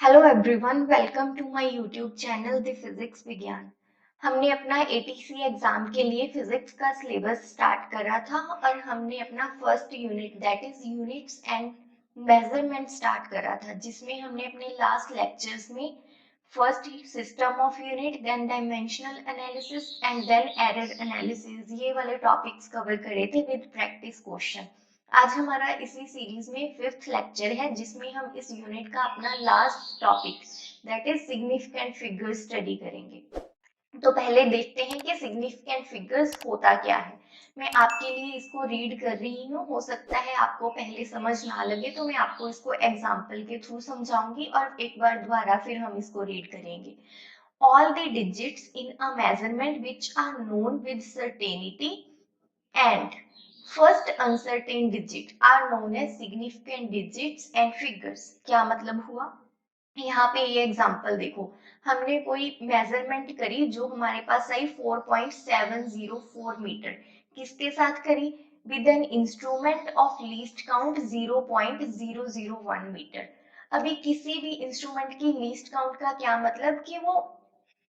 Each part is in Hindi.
Hello everyone, welcome to my YouTube channel the physics Vigyan. हमने अपना एटीसी एग्जाम के लिए फिजिक्स का सिलेबस स्टार्ट करा था और हमने अपना first unit that is units and measurement start करा था, जिसमें हमने अपने लास्ट लेक्चर्स में first system of unit, then dimensional analysis and then error analysis, ये वाले टॉपिक्स कवर करे थे विद प्रैक्टिस क्वेश्चन। आज हमारा इसी सीरीज में फिफ्थ लेक्चर है, जिसमें हम इस यूनिट का अपना last topic that is significant figures study करेंगे। तो पहले देखते हैं कि सिग्निफिकेंट फिगर्स होता क्या है। मैं आपके लिए इसको रीड कर रही हूँ, हो सकता है आपको पहले समझ ना लगे, तो मैं आपको इसको एग्जाम्पल के थ्रू समझाऊंगी और एक बार दोबारा फिर हम इसको रीड करेंगे। All the digits in a measurement which are known with certainty and first uncertain digit are known as significant digits and figures। क्या मतलब हुआ? यहाँ पे ये एग्जांपल देखो, हमने कोई मेजरमेंट करी जो हमारे पास आई 4.704 मीटर। किसके साथ करी? With an instrument of least count 0.001 metre. अभी किसी भी इंस्ट्रूमेंट की लीस्ट काउंट का क्या मतलब कि वो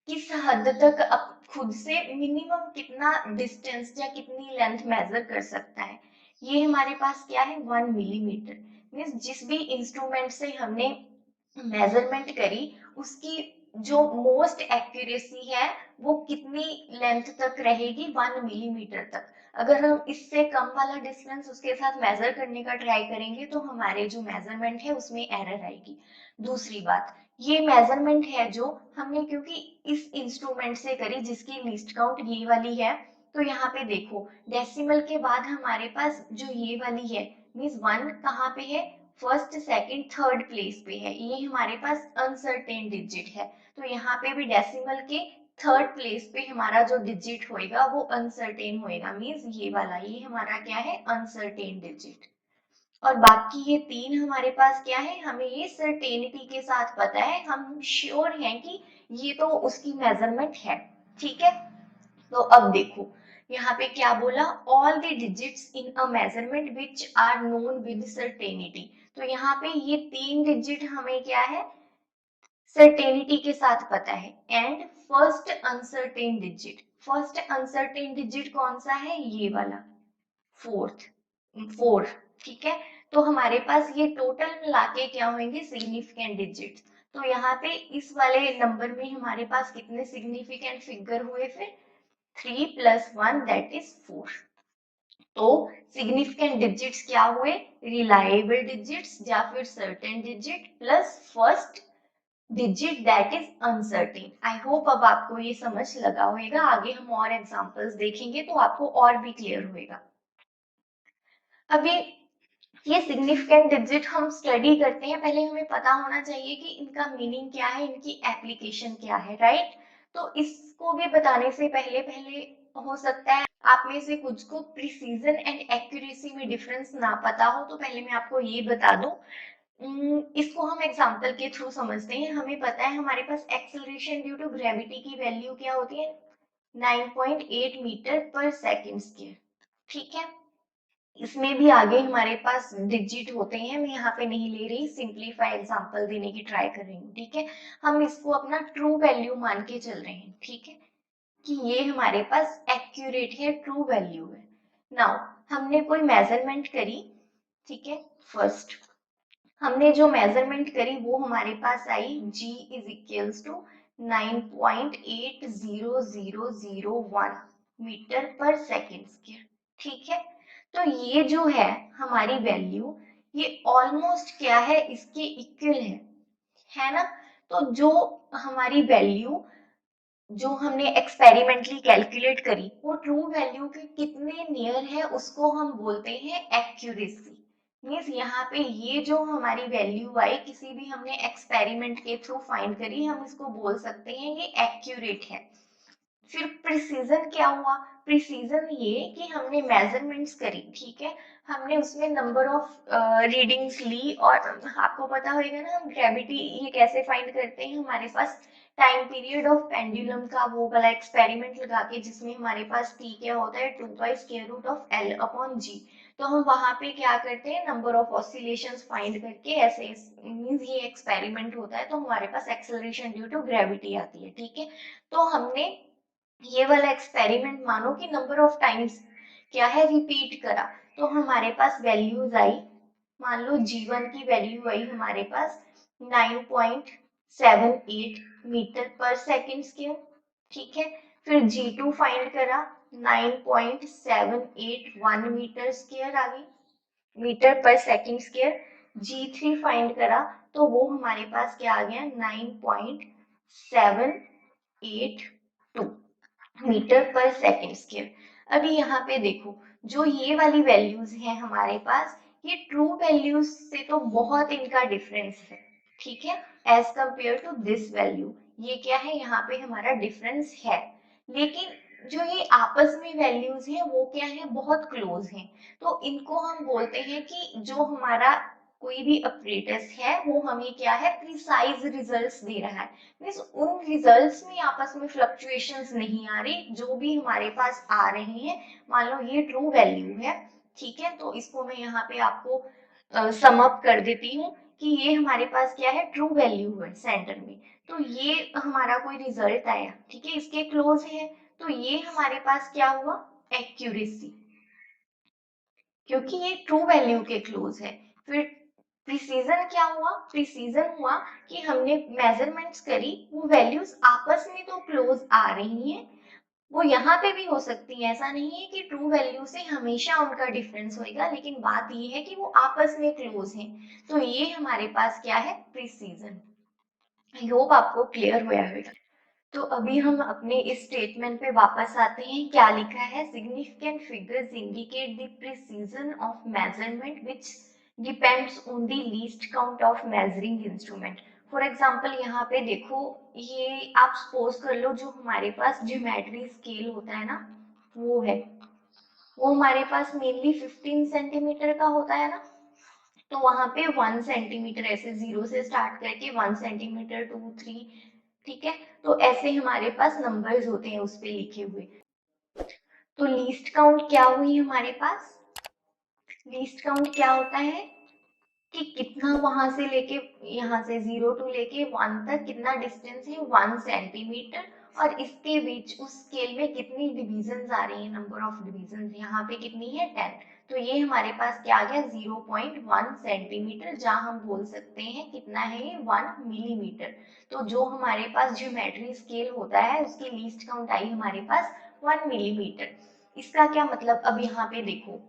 किस हद तक खुद से मिनिमम कितना डिस्टेंस या कितनी लेंथ मेजर कर सकता है। ये हमारे पास क्या है? 1 मिलीमीटर। मीन्स जिस भी इंस्ट्रूमेंट से हमने मेजरमेंट करी उसकी जो मोस्ट एक्यूरेसी है वो कितनी लेंथ तक रहेगी? 1 मिलीमीटर तक। अगर हम इससे कम वाला डिस्टेंस उसके साथ मेजर करने का ट्राई करेंगे तो हमारे जो मेजरमेंट है उसमें एरर आएगी। दूसरी बात, ये मेजरमेंट है जो हमने क्योंकि इस इंस्ट्रूमेंट से करी जिसकी लीस्ट काउंट ये वाली है, तो यहाँ पे देखो डेसिमल के बाद हमारे पास जो ये वाली है मीन्स 1 कहाँ पे है? फर्स्ट सेकंड थर्ड प्लेस पे है। ये हमारे पास अनसर्टेन डिजिट है, तो यहाँ पे भी डेसिमल के थर्ड प्लेस पे हमारा जो डिजिट होएगा वो अनसर्टेन होएगा। मीन्स ये वाला, ये हमारा क्या है? Uncertain digit. और बाकी ये तीन हमारे पास क्या है? हमें ये सर्टेनिटी के साथ पता है, हम श्योर हैं कि ये तो उसकी मेजरमेंट है। ठीक है, तो अब देखो यहाँ पे क्या बोला? All the digits in a measurement which are known with certainty. तो यहाँ पे ये तीन डिजिट हमें क्या है? सर्टेनिटी के साथ पता है। And first uncertain digit, first uncertain digit कौन सा है? ये वाला, फोर्थ, फोर। ठीक है, तो हमारे पास ये टोटल मिला के क्या होंगे? Significant digits. तो यहाँ पे इस वाले नंबर में हमारे पास कितने सिग्निफिकेंट फिगर हुए? फिर 3+1 दैट इज 4। तो सिग्निफिकेंट डिजिट्स क्या हुए? रिलायबल डिजिट्स या फिर certain digit plus first digit that is uncertain. I hope अब आपको ये समझ लगा होगा। आगे हम और एग्जांपल्स देखेंगे तो आपको और भी क्लियर होगा। अभी ये सिग्निफिकेंट डिजिट हम स्टडी करते हैं, पहले हमें पता होना चाहिए कि इनका मीनिंग क्या है, इनकी एप्लीकेशन क्या है, राइट? तो इसको भी बताने से पहले पहले हो सकता है आप में से कुछ को प्रिसीजन एंड एक्यूरेसी में डिफरेंस ना पता हो, तो पहले मैं आपको ये बता दूं। इसको हम एग्जांपल के थ्रू समझते हैं। हमें पता है हमारे पास एक्सेलरेशन ड्यू टू ग्रेविटी की वैल्यू क्या होती है? 9.8 मीटर पर सेकेंड स्क्वायर। ठीक है, इसमें भी आगे हमारे पास डिजिट होते हैं, मैं यहाँ पे नहीं ले रही, सिंपलीफाई एग्जांपल देने की ट्राई कर रही हूँ। ठीक है, हम इसको अपना ट्रू वैल्यू मान के चल रहे हैं। ठीक है, कि ये हमारे पास एक्यूरेट है, ट्रू वैल्यू है। नाउ हमने कोई मेजरमेंट करी। ठीक है, फर्स्ट हमने जो मेजरमेंट करी वो हमारे पास आई g is equals to 9.80001 metre per second square. ठीक है, तो ये जो है हमारी वैल्यू, ये ऑलमोस्ट क्या है? इसके इक्वल है ना? तो जो हमारी वैल्यू जो हमने एक्सपेरिमेंटली कैलकुलेट करी वो ट्रू वैल्यू के कितने नियर है उसको हम बोलते हैं एक्यूरेसी। मीन्स यहाँ पे ये जो हमारी वैल्यू आई किसी भी हमने एक्सपेरिमेंट के थ्रू फाइंड करी, हम इसको बोल सकते हैं ये एक्यूरेट है। फिर प्रिसीजन क्या हुआ? प्रिसीजन ये कि हमने मेजरमेंट्स करी। ठीक है, हमने उसमें नंबर ऑफ रीडिंग्स ली, और आपको पता होगा ना हम ग्रेविटी ये कैसे फाइंड करते हैं। हमारे पास टाइम पीरियड ऑफ पेंडुलम का वो वाला एक्सपेरिमेंट लगा के, जिसमें हमारे पास टी क्या होता है? 2 by square root of L upon g. तो हम वहां पे क्या करते हैं, नंबर ऑफ ऑसिलेशंस फाइंड करके ऐसे मींस ये एक्सपेरिमेंट होता है तो हमारे पास एक्सेलरेशन ड्यू टू ग्रेविटी आती है, ठीक है। तो हमने ये वाला एक्सपेरिमेंट मानो कि नंबर ऑफ टाइम्स क्या है रिपीट करा, तो हमारे पास वैल्यूज आई, मान लो G1 की वैल्यू आई हमारे पास 9.78 मीटर पर सेकेंड स्क्वायर, ठीक है। फिर G2 फाइंड करा 9.781 मीटर स्क्वायर आ गई, metre per second square. G3 find करा तो वो हमारे पास क्या आ गया 9.782 मीटर पर सेकेंड स्क्वायर। अभी यहाँ पे देखो, जो ये वाली वैल्यूज हैं हमारे पास, ये ट्रू वैल्यूज से तो बहुत इनका डिफरेंस है, ठीक है, as compare to this value. ये क्या है, यहाँ पे हमारा डिफरेंस है, लेकिन जो ये आपस में वैल्यूज हैं वो क्या है, बहुत क्लोज हैं। तो इनको हम बोलते हैं कि जो हमारा कोई भी अपरेटस है वो हमें क्या है, प्रिसाइज रिजल्ट्स दे रहा है। मीन्स उन रिजल्ट्स में आपस में फ्लक्चुएशंस नहीं आ रही, जो भी हमारे पास आ रहे हैं, मान लो ये ट्रू वैल्यू है, ठीक है। तो इसको मैं यहाँ पे आपको सम अप कर देती हूँ कि ये हमारे पास क्या है, ट्रू वैल्यू है सेंटर में। तो ये हमारा कोई रिजल्ट आया, ठीक है, इसके क्लोज है, तो ये हमारे पास क्या हुआ, एक्यूरेसी, क्योंकि ये ट्रू वैल्यू के क्लोज है। फिर प्रिसीजन क्या हुआ, प्रिसीजन हुआ कि हमने मेजरमेंट्स करी, वो वैल्यूज आपस में तो क्लोज आ रही हैं, वो यहाँ पे भी हो सकती है, ऐसा नहीं है कि ट्रू वैल्यू से हमेशा उनका डिफरेंस होएगा, लेकिन बात ये है कि वो आपस में क्लोज हैं। तो ये हमारे पास क्या है, प्रिसीजन। आई होप आपको क्लियर हुआ होगा। तो अभी हम अपने इस स्टेटमेंट पे वापस आते हैं, क्या लिखा है, significant figures indicate the precision of measurement which depends on the least count of measuring instrument. For example यहाँ पे देखो, ये आप सपोज कर लो जो हमारे पास ज्योमेट्री स्केल होता है ना, वो है, वो हमारे पास मेनली 15 सेंटीमीटर का होता है ना। तो वहां पे 1 सेंटीमीटर ऐसे जीरो से स्टार्ट करके 1 सेंटीमीटर, 2, 3, ठीक है। तो ऐसे हमारे पास नंबर्स होते हैं उस पे लिखे हुए। तो लीस्ट काउंट क्या हुई हमारे पास, लीस्ट काउंट क्या होता है कि कितना वहां से लेके, यहाँ से 0 टू लेके 1 तक कितना डिस्टेंस है, 1 सेंटीमीटर, और इसके बीच उस स्केल में कितनी डिविजन आ रही है, नंबर ऑफ डिविजन यहाँ पे कितनी है, 10। तो ये हमारे पास क्या आ गया, 0.1 सेंटीमीटर, जहां हम बोल सकते हैं कितना है ये, 1 मिलीमीटर। तो जो हमारे पास ज्योमेट्री स्केल होता है उसकी लीस्ट काउंट आई हमारे पास 1 मिलीमीटर। इसका क्या मतलब, अब यहाँ पे देखो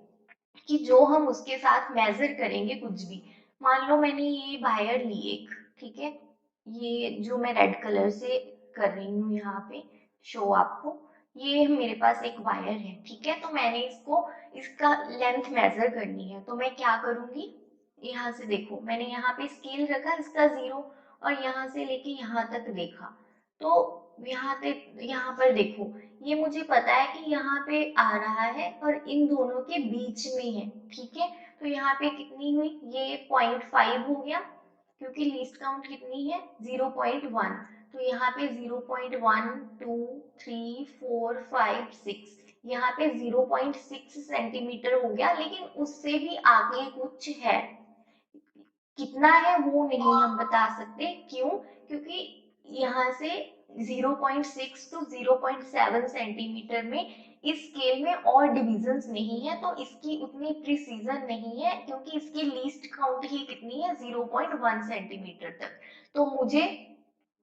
कि जो हम उसके साथ मेजर करेंगे कुछ भी, मान लो मैंने ये वायर ली एक, ठीक है, ये जो मैं रेड कलर से कर रही हूँ यहाँ पे शो आपको, ये मेरे पास एक वायर है, ठीक है। तो मैंने इसको, इसका लेंथ मेजर करनी है, तो मैं क्या करूंगी, यहाँ से देखो मैंने यहाँ पे स्केल रखा इसका 0, और यहाँ से लेके यहाँ तक देखा, तो यहाँ पर देखो, ये मुझे पता है कि यहाँ पे आ रहा है और इन दोनों के बीच में है, ठीक है। तो यहाँ पे कितनी हुई, ये 0.5 हो गया, क्योंकि लीस्ट काउंट कितनी है, 0.1। तो यहाँ पे 0.1, 2, 3, 4, 5, 6, यहाँ पे 0.6 सेंटीमीटर हो गया, लेकिन उससे भी आगे कुछ है, कितना है वो नहीं हम बता सकते, क्यों, क्योंकि यहाँ से 0.6 टू 0.7 सेंटीमीटर में इस स्केल में और डिविजन्स नहीं है, तो इसकी उतनी प्रिसीजन नहीं है, क्योंकि इसकी लीस्ट काउंट ही कितनी है, 0.1 सेंटीमीटर तक। तो मुझे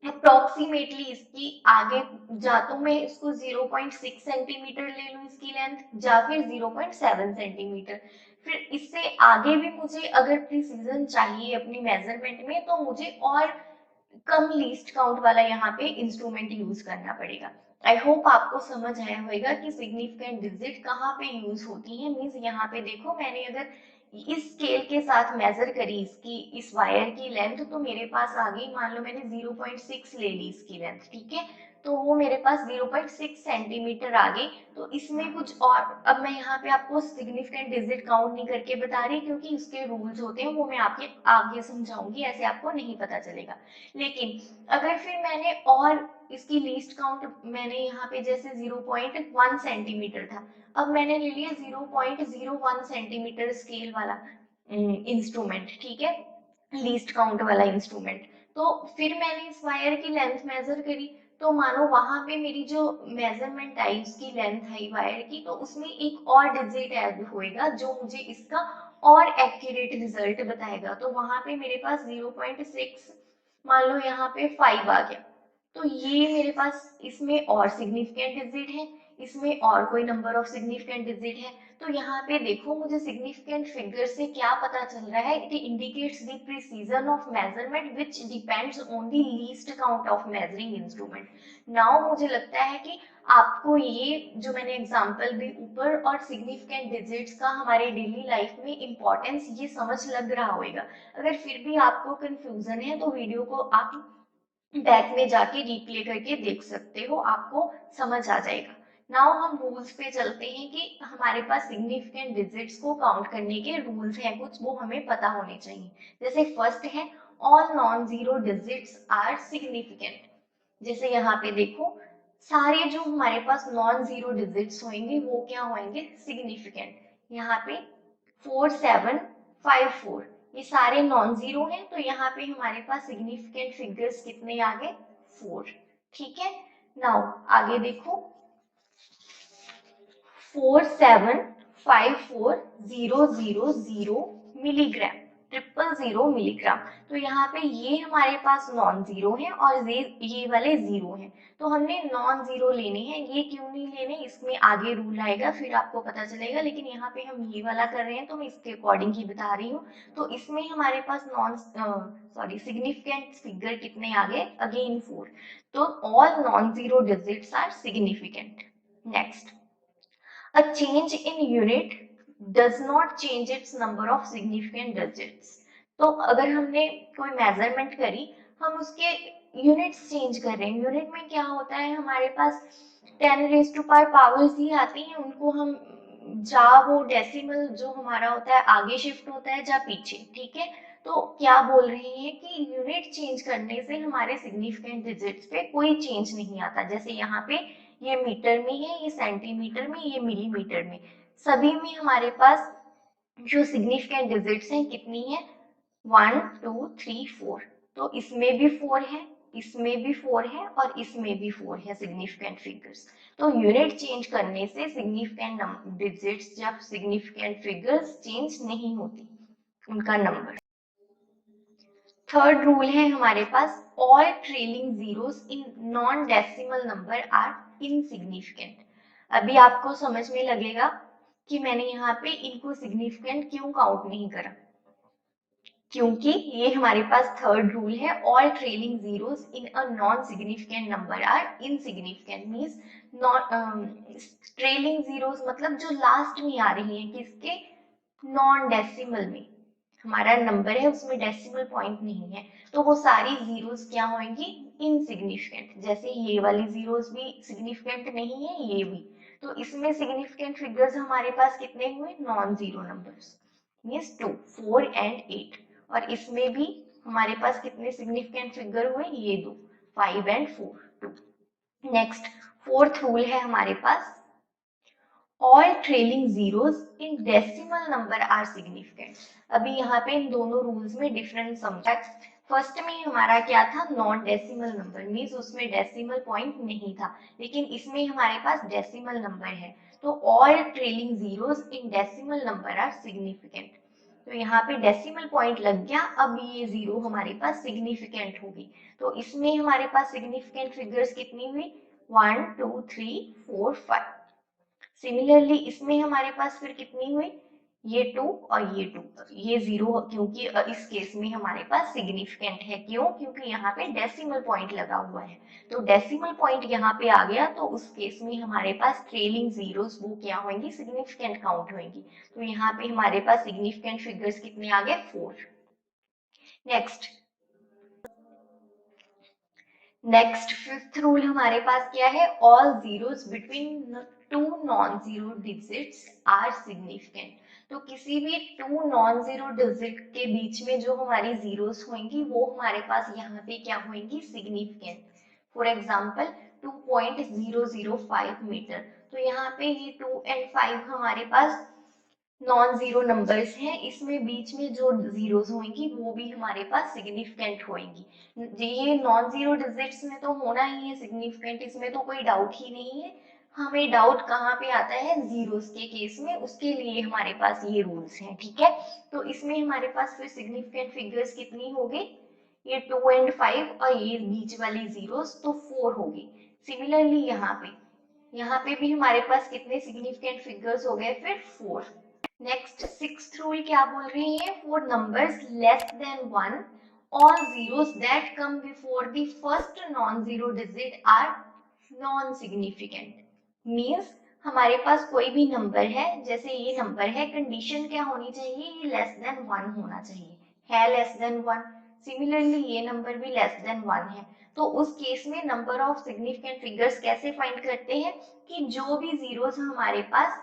अप्रोक्सीमेटली इसकी आगे, जा तो मैं इसको 0.6 सेंटीमीटर ले लूं इसकी लेंथ, या फिर 0.7 सेंटीमीटर। फिर इससे आगे भी मुझे अगर प्रिसीजन चाहिए अपनी मेजरमेंट में, तो मुझे और कम लीस्ट काउंट वाला यहाँ पे इंस्ट्रूमेंट यूज करना पड़ेगा। आई होप आपको समझ आया होगा कि सिग्निफिकेंट डिजिट कहाँ पे यूज होती है। मीन्स यहाँ पे देखो, मैंने अगर इस स्केल के साथ मेजर करी इसकी, इस वायर की लेंथ, तो मेरे पास आ गई, मान लो मैंने 0.6 ले ली इसकी लेंथ, ठीक है। तो वो मेरे पास 0.6 सेंटीमीटर आ गई। तो इसमें कुछ और, अब मैं यहाँ पे आपको सिग्निफिकेंट डिजिट काउंट नहीं करके बता रही क्योंकि उसके रूल्स होते हैं, वो मैं आपके आगे समझाऊंगी, ऐसे आपको नहीं पता चलेगा। लेकिन अगर फिर मैंने और इसकी लीस्ट काउंट, मैंने यहाँ पे जैसे 0.1 सेंटीमीटर था, अब मैंने ले लिया 0.01 सेंटीमीटर स्केल वाला इंस्ट्रूमेंट, ठीक है, लीस्ट काउंट वाला इंस्ट्रूमेंट। तो फिर मैंने इस वायर की लेंथ मेजर करी, तो मानो वहां पे मेरी जो मेजरमेंट आई, उसकी लेंथ आई वायर की, तो उसमें एक और डिजिट ऐड होएगा जो मुझे इसका और एक्यूरेट रिजल्ट बताएगा। तो वहां पे मेरे पास 0.6, मान लो यहाँ पे 5 आ गया। तो ये मेरे पास इसमें और सिग्निफिकेंट डिजिट है, इसमें और कोई नंबर ऑफ सिग्निफिकेंट डिजिट है। तो यहाँ पे देखो मुझे सिग्निफिकेंट फिगर से क्या पता चल रहा है, it indicates the precision of measurement which depends on the least count of measuring instrument. Now मुझे लगता है कि आपको ये जो मैंने एग्जांपल दी ऊपर और सिग्निफिकेंट डिजिट्स का हमारे डेली लाइफ में इंपॉर्टेंस ये समझ लग रहा होगा। अगर फिर भी आपको कंफ्यूजन है तो वीडियो को आप बैक में जाके रिप्ले करके देख सकते हो, आपको समझ आ जाएगा। नाउ हम रूल्स पे चलते हैं कि हमारे पास सिग्निफिकेंट डिजिट्स को काउंट करने के रूल्स हैं कुछ, वो हमें पता होने चाहिए। जैसे फर्स्ट है, all non zero digits are significant. जैसे यहाँ पे देखो, सारे जो हमारे पास नॉन जीरो डिजिट्स होंगे वो क्या होंगे, सिग्निफिकेंट। यहाँ पे 4754 ये सारे नॉन जीरो हैं, तो यहाँ पे हमारे पास सिग्निफिकेंट फिगर्स कितने आ गए, 4। ठीक है, नाउ आगे देखो, 4754,000 मिलीग्राम, 000 मिलीग्राम। तो यहाँ पे ये हमारे पास नॉन जीरो है और ये वाले जीरो हैं, तो हमने नॉन जीरो लेने हैं। ये क्यों नहीं लेने, इसमें आगे रूल आएगा फिर आपको पता चलेगा, लेकिन यहाँ पे हम ये वाला कर रहे हैं तो मैं इसके अकॉर्डिंग ही बता रही हूँ। तो इसमें हमारे पास सिग्निफिकेंट फिगर कितने आ गए, अगेन 4। तो all non zero digits are significant. Next, a change in unit does not change its number of significant digits। तो अगर हमने कोई मेजरमेंट करी, हम उसके यूनिट्स चेंज कर रहे हैं। यूनिट में क्या होता है, हमारे पास 10 पावर्स ही आती हैं, उनको हम जा वो डेसिमल जो हमारा होता है आगे शिफ्ट होता है या पीछे, ठीक है। तो क्या बोल रहे हैं कि यूनिट चेंज करने से हमारे सिग्निफिकेंट डिजिट्स पे कोई चेंज नहीं आता। जैसे यहाँ पे ये मीटर में है, ये सेंटीमीटर में, ये मिलीमीटर में, सभी में हमारे पास जो सिग्निफिकेंट डिजिट्स हैं कितनी है, 1 2 3 4। तो इसमें भी 4 है, इसमें भी 4 है और इसमें भी 4 है सिग्निफिकेंट फिगर्स। तो यूनिट चेंज करने से सिग्निफिकेंट डिजिट्स या सिग्निफिकेंट फिगर्स चेंज नहीं होती, उनका नंबर। थर्ड रूल है हमारे पास, all trailing zeros in non decimal number are insignificant. अभी आपको समझ में लगेगा कि मैंने यहाँ पे इनको सिग्निफिकेंट क्यों काउंट नहीं करा, क्योंकि ये हमारे पास थर्ड रूल है, all trailing zeros in a non significant number are insignificant. Means non trailing zeros मतलब जो लास्ट में आ रही हैं, किसके, नॉन डेसिमल में हमारा नंबर है उसमें डेसिमल पॉइंट नहीं है, तो वो सारी जीरोस क्या होंगी, इनसिग्निफिकेंट। जैसे ये वाली जीरोस भी सिग्निफिकेंट नहीं है, ये भी। तो इसमें सिग्निफिकेंट फिगर्स हमारे पास कितने हुए, non zero numbers, means 2 4 and 8। और इसमें भी हमारे पास कितने सिग्निफिकेंट फिगर हुए, ये दो, 5 एंड 4 2। नेक्स्ट, फोर्थ रूल है हमारे पास, all trailing zeros in decimal number are significant. अभी यहाँ पे इन दोनों रूल्स में डिफरेंस समझा। फर्स्ट में हमारा क्या था, नॉन डेसिमल नंबर, मींस उसमें डेसिमल पॉइंट नहीं था, लेकिन इसमें हमारे पास डेसिमल नंबर है। तो all trailing zeros in decimal number are significant. तो यहाँ पे डेसिमल पॉइंट लग गया, अब ये जीरो हमारे पास सिग्निफिकेंट होगी। तो इसमें हमारे पास सिग्निफिकेंट फिगर्स कितनी हुई, 1 2 3 4 5। सिमिलरली इसमें हमारे पास फिर कितनी हुई, ये 2 और ये 2, ये 0, क्योंकि इस केस में हमारे पास सिग्निफिकेंट है। क्यों, क्योंकि यहाँ पे डेसिमल पॉइंट लगा हुआ है। तो डेसिमल पॉइंट यहाँ पे आ गया, तो उस केस में हमारे पास ट्रेलिंग जीरोस वो क्या होंगी, सिग्निफिकेंट काउंट होंगी। तो यहाँ पे हमारे पास सिग्निफिकेंट फिगर्स कितने आ गए, 4। नेक्स्ट, नेक्स्ट फिफ्थ रूल हमारे पास क्या है, all zeros between two non zero digits are significant. तो किसी भी टू नॉन जीरो डिजिट के बीच में जो हमारी जीरोस होंगी वो हमारे पास यहाँ पे क्या होंगी, सिग्निफिकेंट। फॉर एग्जाम्पल 2.005 मीटर, तो यहाँ पे ये 2 एंड 5 हमारे पास नॉन जीरो नंबर्स हैं, इसमें बीच में जो जीरोस होंगी वो भी हमारे पास सिग्निफिकेंट होंगी। ये नॉन जीरो डिजिट्स में तो होना ही है सिग्निफिकेंट, इसमें तो कोई डाउट ही नहीं है। हमें डाउट कहाँ पे आता है, जीरोस के केस में, उसके लिए हमारे पास ये रूल्स हैं, ठीक है। तो इसमें हमारे पास फिर सिग्निफिकेंट फिगर्स कितनी हो गई, ये 2 एंड 5 और ये बीच वाली जीरोस, तो 4 होगी। सिमिलरली यहाँ पे भी हमारे पास कितने सिग्निफिकेंट फिगर्स हो गए, फिर 4। नेक्स्ट सिक्स्थ रूल क्या बोल रही है, for numbers less than 1 all zeros that come before the first non-zero digit are non-significant। Means हमारे पास कोई भी नंबर है, जैसे ये नंबर है, कंडीशन क्या होनी चाहिए, ये लेस देन 1 होना चाहिए, है लेस देन 1। सिमिलरली ये नंबर भी लेस देन 1 है, तो उस केस में नंबर ऑफ सिग्निफिकेंट फिगर्स कैसे फाइंड करते हैं, कि जो भी जीरोस हमारे पास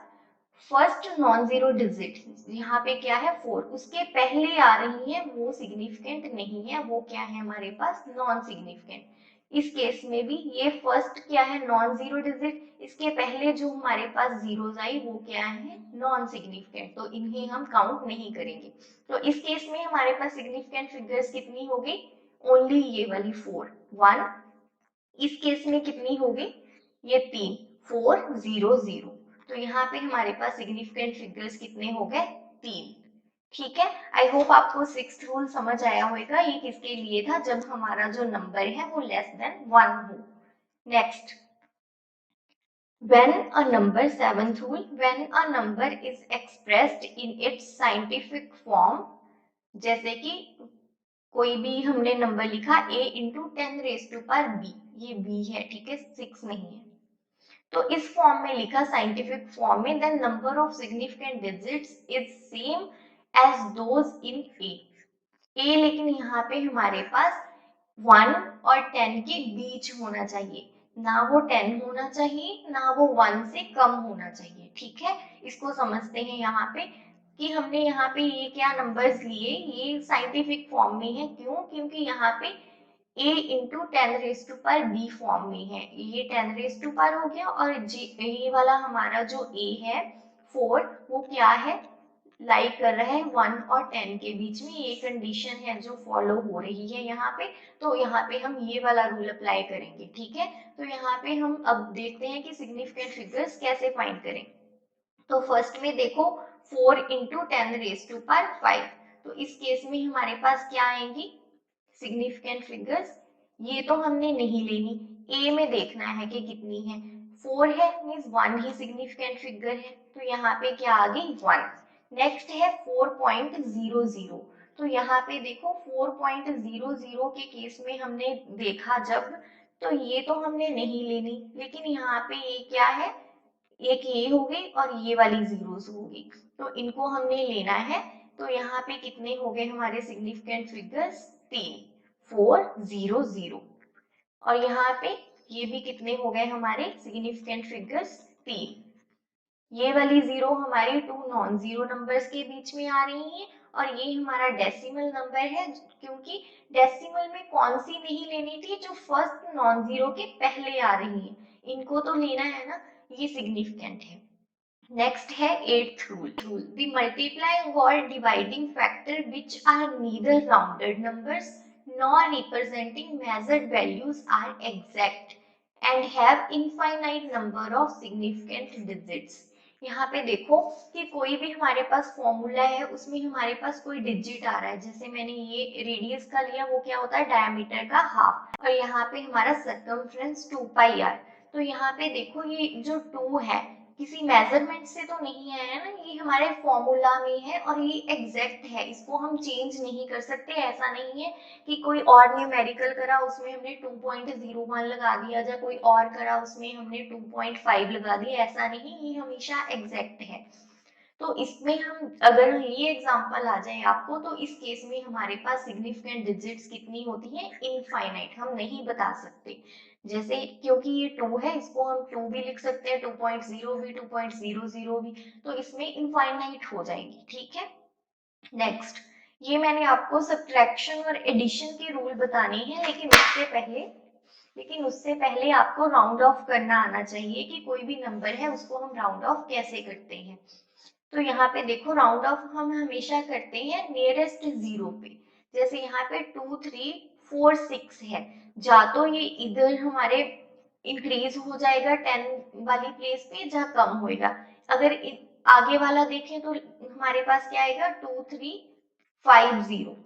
फर्स्ट नॉन जीरो डिजिट यहाँ पे क्या है 4, उसके पहले आ रही है वो सिग्निफिकेंट नहीं है, वो क्या है हमारे पास नॉन सिग्निफिकेंट। इस केस में भी ये फर्स्ट क्या है, नॉन जीरो डिजिट, इसके पहले जो हमारे पास जीरोस आई वो क्या है, नॉन सिग्निफिकेंट, तो इन्हें हम काउंट नहीं करेंगे। तो इस केस में हमारे पास सिग्निफिकेंट फिगर्स कितनी होगी, ओनली ये वाली 4 1। इस केस में कितनी होगी, ये 3 4 0 0। तो यहाँ पे हमारे पास सिग्निफिकेंट फिगर्स कितने हो गए, 3। ठीक है, आई होप आपको सिक्स्थ रूल समझ आया होगा, ये किसके लिए था, जब हमारा जो नंबर है वो लेस देन 1 हो। Next, when a number, seventh rule, when a number is expressed in its scientific form, जैसे कि कोई भी हमने नंबर लिखा a into 10 raise to power b, ये b है, ठीक है, 6 नहीं है, तो इस फॉर्म में लिखा साइंटिफिक फॉर्म में, then number of significant digits is same as those in A, लेकिन यहाँ पे हमारे पास 1 और 10 के बीच होना चाहिए, ना वो 10 होना चाहिए ना वो 1 से कम होना चाहिए, ठीक है। इसको समझते हैं यहाँ पे कि हमने यहाँ पे ये क्या नंबर्स लिए, ये साइंटिफिक फॉर्म में है, क्यों, क्योंकि यहाँ पे a into 10 raise to power b form में है, ये 10 रेस टू पावर हो गया, और ये वाला हमारा जो a है 4, वो क्या है, लाइक कर रहा है 1 और 10 के बीच में, ये कंडीशन है जो फॉलो हो रही है यहाँ पे। तो यहाँ पे हम ये वाला रूल अप्लाई करेंगे, ठीक है। तो यहाँ पे हम अब देखते हैं कि सिग्निफिकेंट फिगर्स कैसे फाइंड करें। तो फर्स्ट में देखो 4 इंटू 10 रेस टू पावर 5, तो इस केस में हमारे पास क्या आएंगी सिग्निफिकेंट फिगर्स, ये तो हमने नहीं लेनी, ए में देखना है कि कितनी है, 4 है मींस 1 ही सिग्निफिकेंट फिगर है, तो यहाँ पे क्या आ गई 1। नेक्स्ट है 4.00, तो यहाँ पे देखो 4.00 के केस में हमने देखा जब, तो ये तो हमने नहीं लेनी, लेकिन यहाँ पे ये क्या है, एक ये हो गई और ये वाली जीरोस होगी, तो इनको हमने लेना है। तो यहाँ पे कितने हो गए हमारे सिग्निफिकेंट फिगर्स, 3 4 0 0, और यहाँ पे ये भी कितने हो गए हमारे सिग्निफिकेंट फिगर्स, 3। ये वाली जीरो हमारी टू नॉन जीरो नंबर्स के बीच में आ रही है, और ये हमारा डेसिमल नंबर है, क्योंकि डेसिमल में कौन सी नहीं लेनी थी, जो फर्स्ट नॉन जीरो के पहले आ रही है, इनको तो लेना है ना, ये सिग्निफिकेंट है। नेक्स्ट है एट्थ रूल, द मल्टीप्लाइंग और dividing factor which are neither rounded numbers nor representing measured values are exact and have infinite number of significant digits. यहाँ पे देखो कि कोई भी हमारे पास फॉर्मूला है, उसमें हमारे पास कोई डिजिट आ रहा है, जैसे मैंने ये रेडियस का लिया, वो क्या होता है डायमीटर का हाफ, और यहाँ पे हमारा सर्कमफ्रेंस 2 पाई आर। तो यहाँ पे देखो ये जो 2 है किसी मेजरमेंट से तो नहीं आया ना, ये हमारे फॉर्मूला में है और ये एग्जैक्ट है, इसको हम चेंज नहीं कर सकते। ऐसा नहीं है कि कोई और न्यूमेरिकल करा उसमें हमने 2.01 लगा दिया, या कोई और करा उसमें हमने 2.5 लगा दिया, ऐसा नहीं, ये हमेशा एग्जैक्ट है। तो इसमें हम अगर ये एग्जांपल आ जाए आपको, तो इस केस में हमारे पास सिग्निफिकेंट डिजिट्स कितनी होती हैं? इनफाइनाइट, हम नहीं बता सकते। जैसे क्योंकि ये 2 है, इसको हम 2 भी लिख सकते हैं, 2.0 भी, 2.00 भी, तो इसमें इनफाइनाइट हो जाएगी। ठीक है, नेक्स्ट, ये मैंने आपको सब्ट्रैक्शन और एडिशन के रूल बताने हैं, लेकिन उससे पहले आपको राउंड ऑफ करना आना चाहिए कि कोई भी नंबर है उसको हम राउंड ऑफ कैसे करते हैं। तो यहाँ पे देखो, राउंड ऑफ हम हमेशा करते हैं नियरेस्ट जीरो पे। जैसे यहाँ पे 2 3 4 6 है, जा तो ये इधर हमारे इंक्रीज हो जाएगा 10 वाली प्लेस पे, जहाँ कम होएगा। अगर आगे वाला देखें तो हमारे पास क्या आएगा? 2 3 5 0।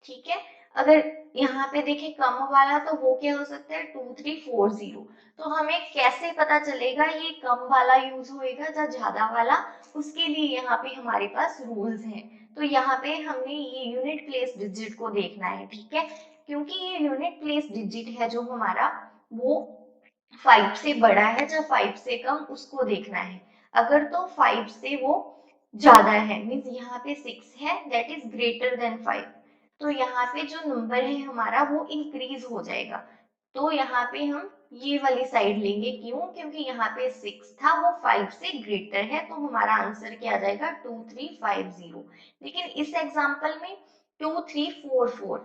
ठीक है, अगर यहाँ पे देखें कम वाला, तो वो क्या हो सकता है? 2 3 4 0। तो हमें कैसे पता चलेगा ये कम वाला यूज होएगा या ज्यादा वाला? उसके लिए यहाँ पे हमारे पास रूल्स हैं। तो यहाँ पे हमने ये यूनिट प्लेस डिजिट को देखना है। ठीक है, क्योंकि ये यूनिट प्लेस डिजिट है जो हमारा, वो 5 से बड़ा है या 5 से कम, उसको देखना है। अगर तो 5 से वो ज्यादा है, मीन्स यहाँ पे 6 है, दैट इज ग्रेटर देन 5, तो यहाँ पे जो नंबर है हमारा वो इंक्रीज हो जाएगा। तो यहाँ पे हम ये वाली साइड लेंगे, क्यों? क्योंकि यहाँ पे 6 था, वो 5 से ग्रेटर है, तो हमारा आंसर क्या आ जाएगा? 2350। लेकिन इस एग्जांपल में 2344,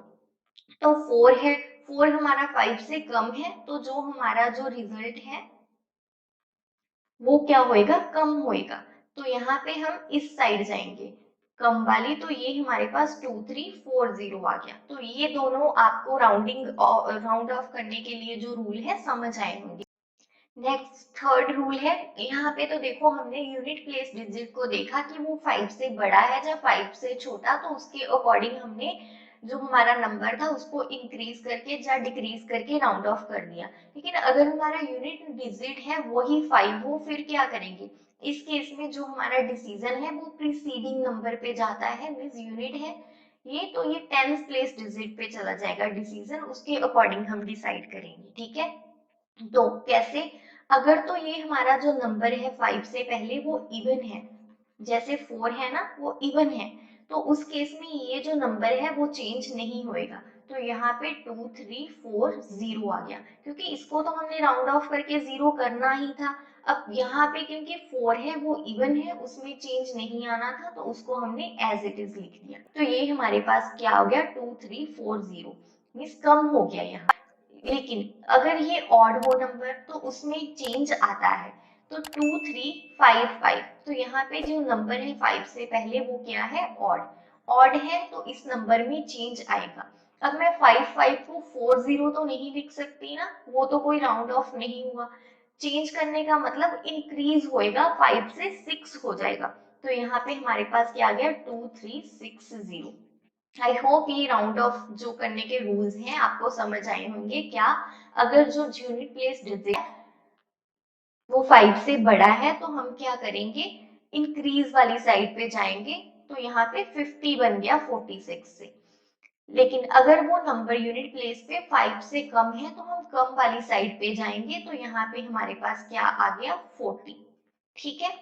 तो 4 है, 4 हमारा 5 से कम है, तो जो हमारा जो रिजल्ट है वो क्या होएगा? कम होएगा। तो यहाँ पे हम इस साइड जाएंगे, कम वाली, तो ये हमारे पास 2340 आ गया। तो ये दोनों आपको राउंड ऑफ करने के लिए जो रूल है समझ आए होंगे। नेक्स्ट, थर्ड रूल है। यहाँ पे तो देखो, हमने यूनिट प्लेस डिजिट को देखा कि वो 5 से बड़ा है या 5 से छोटा, तो उसके अकॉर्डिंग हमने जो हमारा नंबर था उसको इंक्रीज करके या डिक्रीज करके राउंड ऑफ कर दिया। लेकिन अगर हमारा यूनिट डिजिट है वही 5 हो, फिर क्या करेंगे? इस केस में जो हमारा डिसीजन है वो प्रीसीडिंग नंबर पे जाता है, मीन्स यूनिट है ये, तो ये 10th प्लेस डिजिट पे चला जाएगा डिसीजन, उसके अकॉर्डिंग हम डिसाइड करेंगे। ठीक है, तो कैसे? अगर तो ये हमारा जो नंबर है 5 से पहले वो इवन है, जैसे 4 है ना, वो इवन है, तो उस केस में ये जो नंबर है वो चेंज नहीं होएगा। तो यहाँ पे 2340 आ गया, क्योंकि इसको तो हमने राउंड ऑफ करके 0 करना ही था। अब यहाँ पे क्योंकि 4 है, वो इवन है, उसमें चेंज नहीं आना था, तो उसको हमने एज इट इज लिख दिया। तो ये हमारे पास क्या हो गया? 2340, मीन्स कम हो गया यहाँ। लेकिन अगर ये ऑड हो नंबर, तो उसमें चेंज आता है। तो 2355, तो यहाँ पे जो नंबर है 5 से पहले वो क्या है? ऑड। ऑड है तो इस नंबर में चेंज आएगा। अब मैं 55 को 40 तो नहीं लिख सकती ना, वो तो कोई राउंड ऑफ नहीं हुआ। चेंज करने का मतलब इंक्रीज होएगा, 5 से 6 हो जाएगा। तो यहाँ पे हमारे पास क्या आ गया? 2360। आई होप ये राउंड ऑफ जो करने के रूल्स हैं आपको समझ आए होंगे। क्या? अगर जो यूनिट प्लेस डिजिट वो 5 से बड़ा है, तो हम क्या करेंगे? इंक्रीज वाली साइड पे जाएंगे, तो यहाँ पे 50 बन गया 46 से। लेकिन अगर वो नंबर यूनिट प्लेस पे 5 से कम है, तो हम कम वाली साइड पे जाएंगे, तो यहाँ पे हमारे पास क्या आ गया? 40। ठीक है,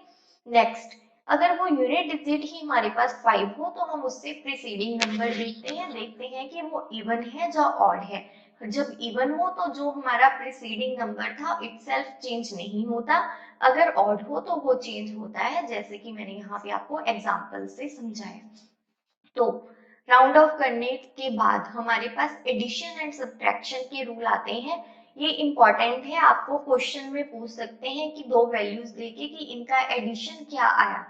नेक्स्ट, अगर वो यूनिट डिजिट ही हमारे पास 5 हो, तो हम उससे प्रीसीडिंग नंबर देखते हैं कि वो इवन है या ऑड है। जब इवन हो तो जो हमारा प्रीसीडिंग नंबर था इटसेल्फ चेंज नहीं होता, अगर ऑड हो तो वो चेंज होता है, जैसे कि मैंने यहाँ पे आपको एग्जांपल से समझाया। तो राउंड ऑफ करने के बाद हमारे पास एडिशन एंड सब्ट्रैक्शन के रूल आते हैं। ये इंपॉर्टेंट है, आपको क्वेश्चन में पूछ सकते हैं कि दो वैल्यूज देके कि इनका एडिशन क्या आया।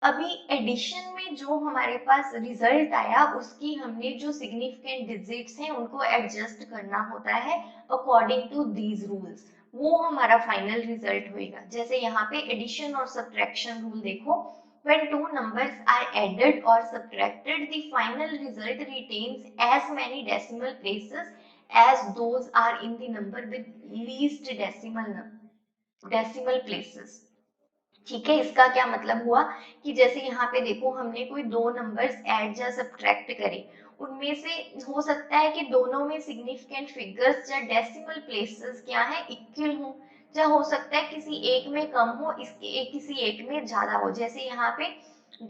अभी एडिशन में जो हमारे पास रिजल्ट आया, उसकी हमने जो सिग्निफिकेंट डिजिट्स हैं उनको एडजस्ट करना होता है अकॉर्डिंग टू दीज रूल्स, वो हमारा फाइनल रिजल्ट होएगा। जैसे यहाँ पे एडिशन और सब्ट्रैक्शन रूल देखो, when two numbers are added or subtracted, the final result retains as many decimal places as those are in the number with least decimal places। ठीक है, इसका क्या मतलब हुआ कि जैसे यहाँ पे देखो, हमने कोई दो नंबर्स ऐड या सब्ट्रैक्ट करे, उनमें से हो सकता है कि दोनों में सिग्निफिकेंट फिगर्स या डेसिमल प्लेसेस क्या है? इक्वल हो, या हो सकता है किसी एक में कम हो, किसी एक में ज्यादा हो। जैसे यहाँ पे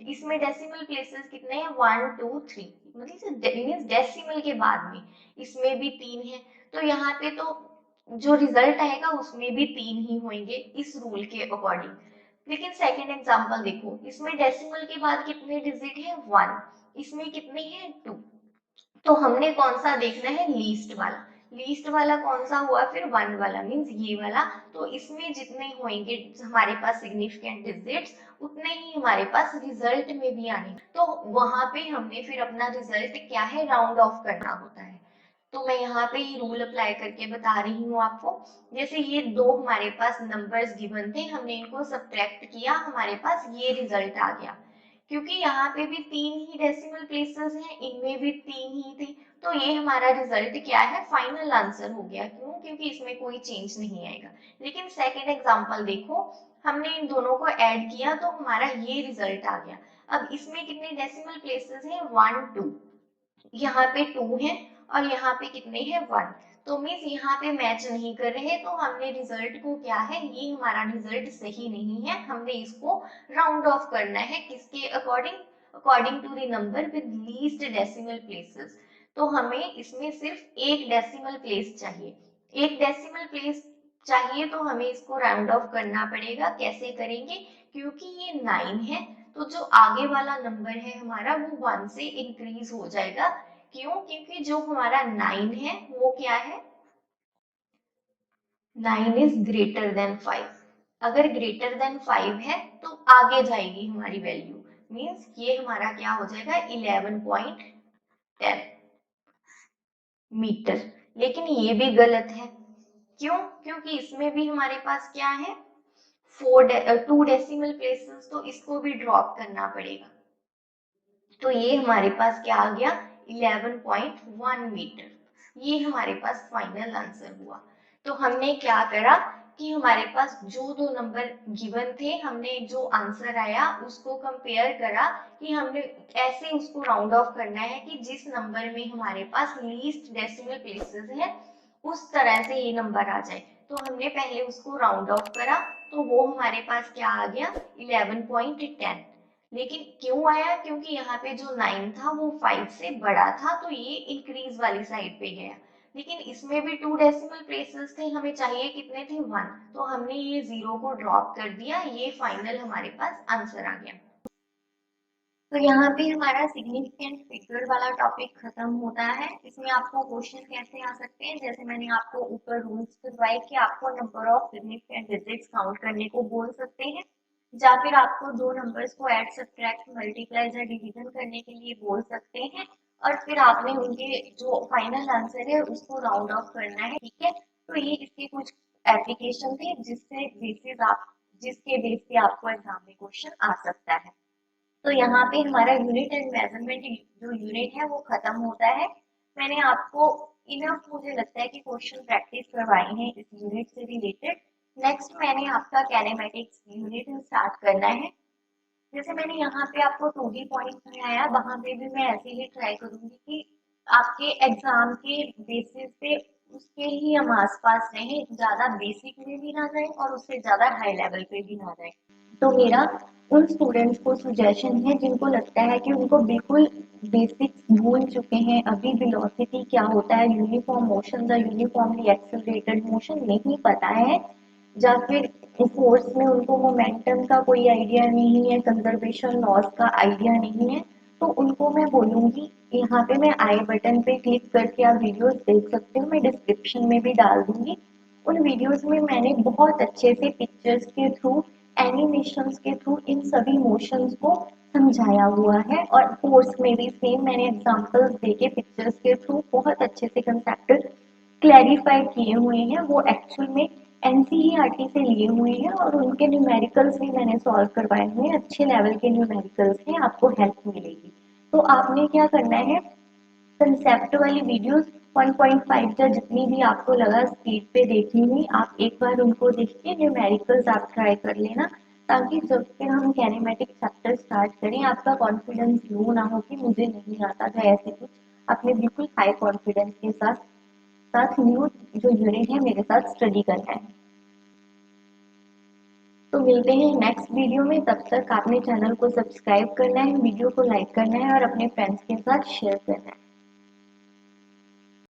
इसमें डेसिमल प्लेसेस कितने हैं, 1 2 3, मतलब मीन्स डेसिमल के बाद में इसमें भी 3 है, तो यहाँ पे तो जो रिजल्ट आएगा उसमें भी 3 ही होंगे इस रूल के अकॉर्डिंग। लेकिन सेकेंड एग्जाम्पल देखो, इसमें डेसिमल के बाद कितने डिजिट है, 1, इसमें कितने हैं, 2, तो हमने कौन सा देखना है, लीस्ट वाला। लीस्ट वाला कौन सा हुआ फिर, 1 वाला, मीन्स ये वाला। तो इसमें जितने होंगे हमारे पास सिग्निफिकेंट डिजिट्स, उतने ही हमारे पास रिजल्ट में भी आने, तो वहां पे हमने फिर अपना रिजल्ट क्या है, राउंड ऑफ करना होता है। तो मैं यहाँ पे ये रूल अप्लाई करके बता रही हूँ आपको। जैसे ये दो हमारे पास नंबर्स गिवन थे, हमने इनको सब्ट्रैक्ट किया, हमारे पास ये रिजल्ट आ गया। क्योंकि यहाँ पे भी 3 ही डेसिमल प्लेसेस हैं, इनमें भी 3 ही थे, तो ये हमारा रिजल्ट क्या है, फाइनल आंसर हो गया। क्यों, क्योंकि इसमें कोई चेंज नहीं आएगा। लेकिन सेकेंड एग्जाम्पल देखो, हमने इन दोनों को ऐड किया तो हमारा ये रिजल्ट आ गया। अब इसमें कितने डेसिमल प्लेसेस हैं, 1 2, यहाँ पे 2 है और यहाँ पे कितने हैं, 1, तो मीन्स यहाँ पे मैच नहीं कर रहे, तो हमने रिजल्ट को क्या है, ये हमारा रिजल्ट सही नहीं है, हमने इसको राउंड ऑफ करना है, किसके according, according to the number with least decimal places. तो हमें इसमें सिर्फ एक डेसिमल प्लेस चाहिए, एक डेसिमल प्लेस चाहिए, तो हमें इसको राउंड ऑफ करना पड़ेगा। कैसे करेंगे, क्योंकि ये 9 है, तो जो आगे वाला नंबर है हमारा वो 1 से इंक्रीज हो जाएगा। क्यों, क्योंकि जो हमारा 9 है वो क्या है, 9 इज ग्रेटर देन 5। अगर ग्रेटर देन 5 है तो आगे जाएगी हमारी वैल्यू, मीन्स ये हमारा क्या हो जाएगा, 11.10 मीटर। लेकिन ये भी गलत है। क्यों, क्योंकि इसमें भी हमारे पास क्या है, 2 डेसिमल प्लेसेस, तो इसको भी ड्रॉप करना पड़ेगा। तो ये हमारे पास क्या आ गया, 11.1 मीटर, ये हमारे पास फाइनल आंसर हुआ। तो हमने क्या करा कि हमारे पास जो दो नंबर गिवन थे, हमने जो आंसर आया उसको कंपेयर करा, कि हमने ऐसे उसको राउंड ऑफ करना है कि जिस नंबर में हमारे पास लीस्ट डेसिमल प्लेसेस है उस तरह से ये नंबर आ जाए। तो हमने पहले उसको राउंड ऑफ करा, तो वो हमारे पास क्या आ गया, 11.10। लेकिन क्यों आया, क्योंकि यहाँ पे जो 9 था वो 5 से बड़ा था, तो ये इंक्रीज वाली साइड पे गया। लेकिन इसमें भी 2 डेसिमल प्लेसेस थे, हमें चाहिए कितने थे, 1, तो हमने ये 0 को ड्रॉप कर दिया, ये फाइनल हमारे पास आंसर आ गया। तो यहाँ पे हमारा सिग्निफिकेंट फिगर वाला टॉपिक खत्म होता है। इसमें आपको क्वेश्चन कैसे आ सकते हैं, जैसे मैंने आपको ऊपर रूल्स करवाए कि आपको number of significant digits count करने को बोल सकते हैं, या फिर आपको दो नंबर्स को ऐड सब्ट्रैक्ट मल्टीप्लाई या डिवीजन करने के लिए बोल सकते हैं, और फिर आपने उनके जो फाइनल आंसर है उसको राउंड ऑफ करना है, ठीक है। तो ये इसके कुछ एप्लीकेशन थे जिसके बेस पे आपको एग्जाम में क्वेश्चन आ सकता है। तो यहाँ पे हमारा यूनिट एंड मेजरमेंट जो यूनिट है वो खत्म होता है। मैंने आपको इनफ मुझे लगता है कि क्वेश्चन प्रैक्टिस करवाए हैं इस यूनिट से रिलेटेड। नेक्स्ट मैंने आपका कैनेमेटिक्स यूनिट स्टार्ट करना है। जैसे मैंने यहाँ पे आपको 2D पॉइंट बनाया, वहां पे भी मैं ऐसे ही ट्राई करूंगी कि आपके एग्जाम के बेसिस पे उसके ही हम आसपास रहें, ज्यादा बेसिक में भी ना जाए और उससे ज्यादा हाई लेवल पे भी ना जाए। तो मेरा उन स्टूडेंट्स को सुजेशन है जिनको लगता है कि उनको बिल्कुल बेसिक्स भूल चुके हैं, अभी वेलोसिटी क्या होता है, uniform motion the uniformly accelerated motion नहीं पता है, या फिर फोर्स में उनको मोमेंटम का कोई आइडिया नहीं है, कंजर्वेशन लॉस का आइडिया नहीं है, तो उनको मैं बोलूंगी यहाँ पे मैं आई बटन पे क्लिक करके आप वीडियोस देख सकते हो, मैं डिस्क्रिप्शन में भी डाल दूंगी। उन वीडियोस में मैंने बहुत अच्छे से पिक्चर्स के थ्रू, एनिमेशंस के थ्रू इन सभी मोशंस को समझाया हुआ है, और कोर्स में भी सेम मैंने एग्जांपल्स देके पिक्चर्स के थ्रू बहुत अच्छे से कंसेप्ट क्लैरिफाई किए हुए हैं। वो एक्चुअल में एनसीईआरटी से लिए हुए हैं और उनके न्यूमेरिकल्स भी मैंने सॉल्व करवाए हुए हैं, अच्छे लेवल के न्यूमेरिकल्स हैं, आपको हेल्प मिलेगी। तो आपने क्या करना है, कंसेप्ट वाली वीडियोस 1.5 या जितनी भी आपको लगा स्पीड पे देखनी हुई, आप एक बार उनको देखिए, न्यूमेरिकल्स आप ट्राई कर लेना, ताकि जब फिर हम कैनेमेटिक चैप्टर स्टार्ट करें आपका कॉन्फिडेंस लो ना हो कि मुझे नहीं आता था ऐसे कुछ। आपने बिल्कुल हाई कॉन्फिडेंस के साथ साथ न्यू जो यूनिट है मेरे साथ स्टडी करना है। तो मिलते हैं नेक्स्ट वीडियो में। तब तक आपने चैनल को सब्सक्राइब करना है, वीडियो को लाइक करना है और अपने फ्रेंड्स के साथ शेयर करना है।